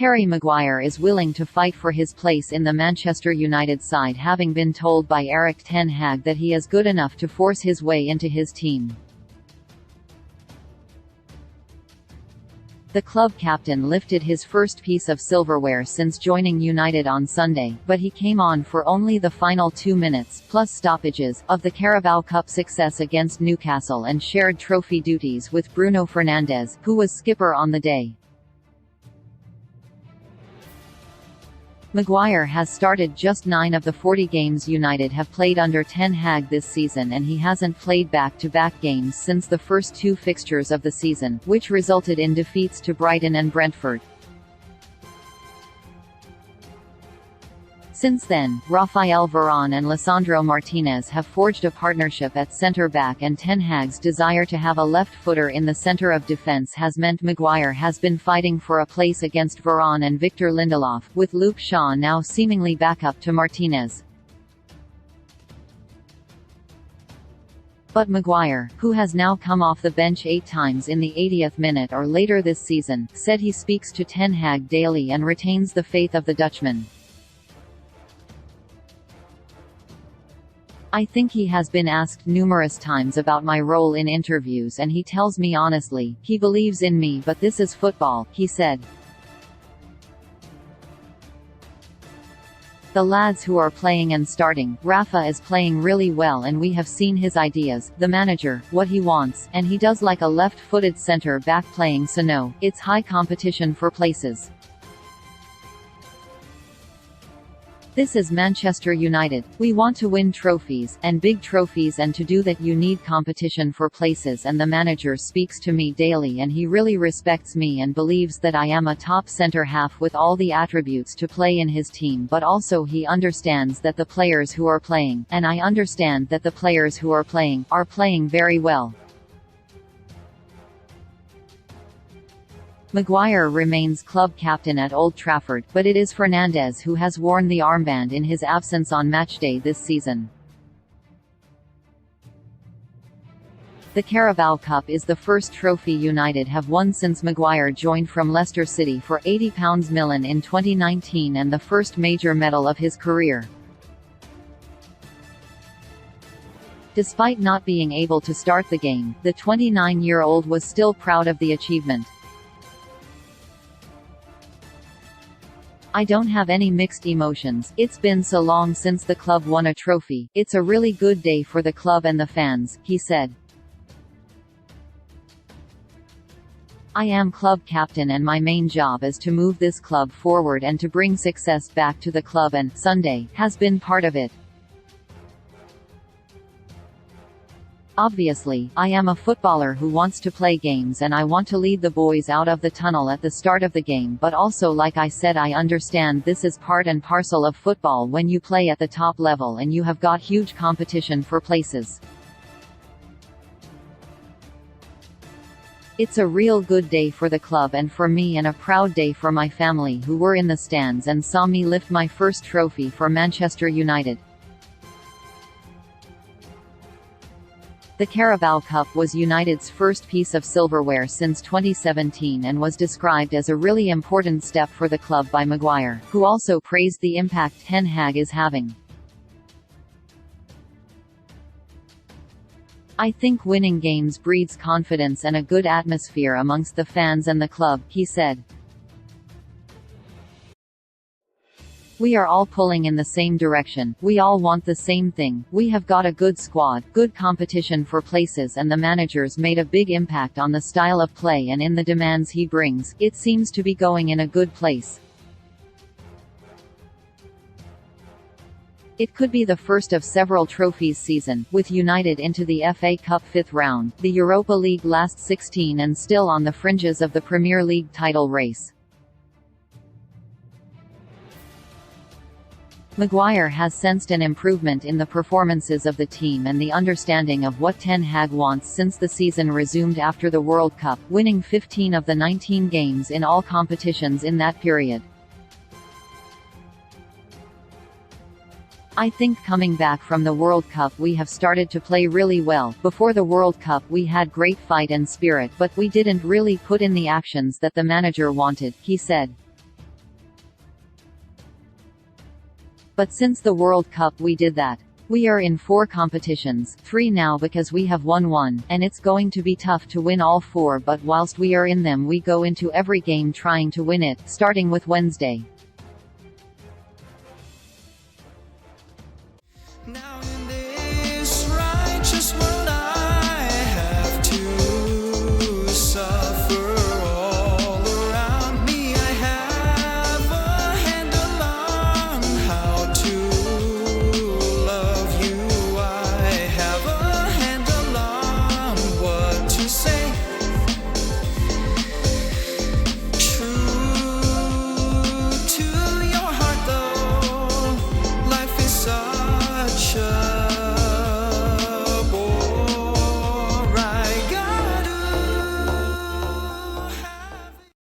Harry Maguire is willing to fight for his place in the Manchester United side, having been told by Ten Hag that he is good enough to force his way into his team. The club captain lifted his first piece of silverware since joining United on Sunday, but he came on for only the final 2 minutes, plus stoppages, of the Carabao Cup success against Newcastle and shared trophy duties with Bruno Fernandes, who was skipper on the day. Maguire has started just 9 of the 40 games United have played under Ten Hag this season, and he hasn't played back-to-back games since the first 2 fixtures of the season, which resulted in defeats to Brighton and Brentford. Since then, Rafael Varane and Lisandro Martinez have forged a partnership at centre-back, and Ten Hag's desire to have a left-footer in the centre of defence has meant Maguire has been fighting for a place against Varane and Victor Lindelof, with Luke Shaw now seemingly back up to Martinez. But Maguire, who has now come off the bench 8 times in the 80th minute or later this season, said he speaks to Ten Hag daily and retains the faith of the Dutchman. I think he has been asked numerous times about my role in interviews, and he tells me honestly, he believes in me, but this is football, he said. The lads who are playing and starting, Rafa is playing really well, and we have seen his ideas, the manager, what he wants, and he does like a left-footed centre-back playing, so no, it's high competition for places. This is Manchester United. We want to win trophies, and big trophies, and to do that you need competition for places, and the manager speaks to me daily and he really respects me and believes that I am a top centre-half with all the attributes to play in his team, but also he understands that the players who are playing, and I understand that the players who are playing very well. Maguire remains club captain at Old Trafford, but it is Fernandes who has worn the armband in his absence on matchday this season. The Carabao Cup is the first trophy United have won since Maguire joined from Leicester City for £80 million in 2019, and the first major medal of his career. Despite not being able to start the game, the 29-year-old was still proud of the achievement. I don't have any mixed emotions. It's been so long since the club won a trophy. It's a really good day for the club and the fans, he said. I am club captain and my main job is to move this club forward and to bring success back to the club, and Sunday has been part of it. Obviously, I am a footballer who wants to play games and I want to lead the boys out of the tunnel at the start of the game, but also, like I said, I understand this is part and parcel of football when you play at the top level and you have got huge competition for places. It's a real good day for the club and for me, and a proud day for my family who were in the stands and saw me lift my first trophy for Manchester United. The Carabao Cup was United's first piece of silverware since 2017 and was described as a really important step for the club by Maguire, who also praised the impact Ten Hag is having. I think winning games breeds confidence and a good atmosphere amongst the fans and the club, he said. We are all pulling in the same direction, we all want the same thing, we have got a good squad, good competition for places, and the manager's made a big impact on the style of play and in the demands he brings. It seems to be going in a good place. It could be the first of several trophies season, with United into the FA Cup 5th round, the Europa League last 16 and still on the fringes of the Premier League title race. Maguire has sensed an improvement in the performances of the team and the understanding of what Ten Hag wants since the season resumed after the World Cup, winning 15 of the 19 games in all competitions in that period. I think coming back from the World Cup we have started to play really well. Before the World Cup we had great fight and spirit, but we didn't really put in the actions that the manager wanted, he said. But since the World Cup we did that. We are in 4 competitions, 3 now because we have won 1, and it's going to be tough to win all 4, but whilst we are in them we go into every game trying to win it, starting with Wednesday.